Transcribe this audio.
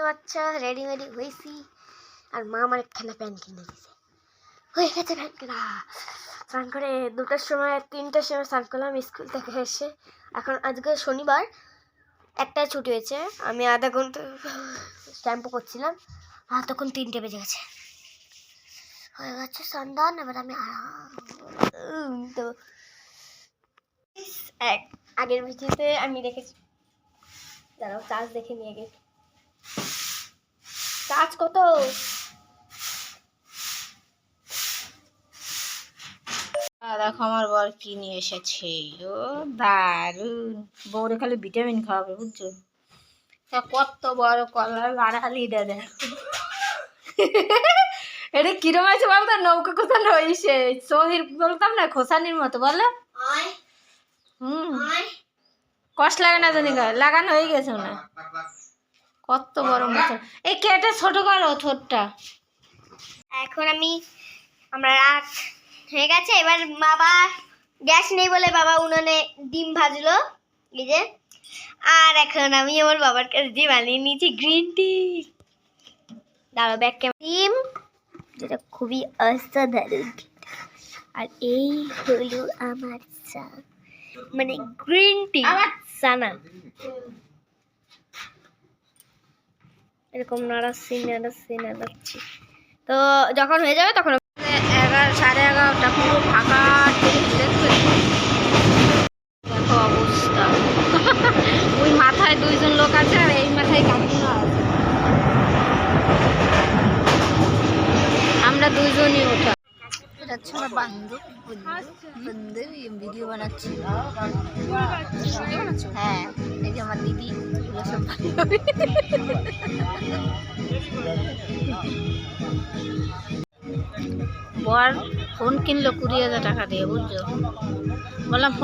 পাচ্ছ রেডি হয়েছি, আর মা আমার একখানা প্যান্ট কিনে দিয়েছে। হয়ে গেছে প্যান্ট কেনা। স্নান করে 2টার সময় 3টার সময় স্নান করলাম স্কুল থেকে এসে। এখন আজকে শনিবার, একটা ছুটি হয়েছে। আমি আধা ঘন্টা শ্যাম্পু করছিলাম, আর তখন 3টে বেজে গেছে। হয়ে গেছে সন্ধান। এবার আমি তো আগের ভিডিওতে আমি দেখেছি, দাঁড়াও চার্জ দেখে নিয়ে গেছি। চার্জ কত? দেখো আমার বর কি নিয়ে এসেছে। ও দারুন, বউরে খালি ভিটামিন খাওয়াবে, বুঝছো? কত বড় কলার বাড়ালিটা দেখো। এটা কিরম আছে বলতো? নৌকা খোসানো হয়েছে, শহীদ বলতাম না, খোসানির মতো, বলো। কষ্ট লাগে না জানি, লাগানো হয়ে গেছে না? কত বড় মতো। এই কেটে ছোট করো ঠোঁটটা। এখন আমরা রাত হয়ে গেছে। এবার বাবা গ্যাস নেই বলে বাবা উনানে ডিম ভাজলো, এই যে। আর এখন আমি আমার বাবার কাছে দিয়ে বানিয়ে নিয়েছি গ্রিন টি। দাঁড়াও ব্যাক ক্যামেরা। ডিম, যেটা খুবই অসাধারণ। আর এই হলো আমার চা, মানে গ্রিন টি সানা। এরকম নাড়াচ্ছি। তো যখন হয়ে যাবে তখন 11:30 পুরো ফাঁকা। দেখো অবস্থা। ওই মাথায় 2জন লোক আছে, আর এই মাথায় কাকিমা আছে। আমরা 2জনই ওঠা। এটা হচ্ছে আমার বন্ধু ভিডিও বানাচ্ছি। হ্যাঁ, এই যে আমার দিদি, এগুলো সব বান্ধবী। বর ফোন কিনলো 20,000 টাকা দিয়ে, বুঝছো? বললাম ফোন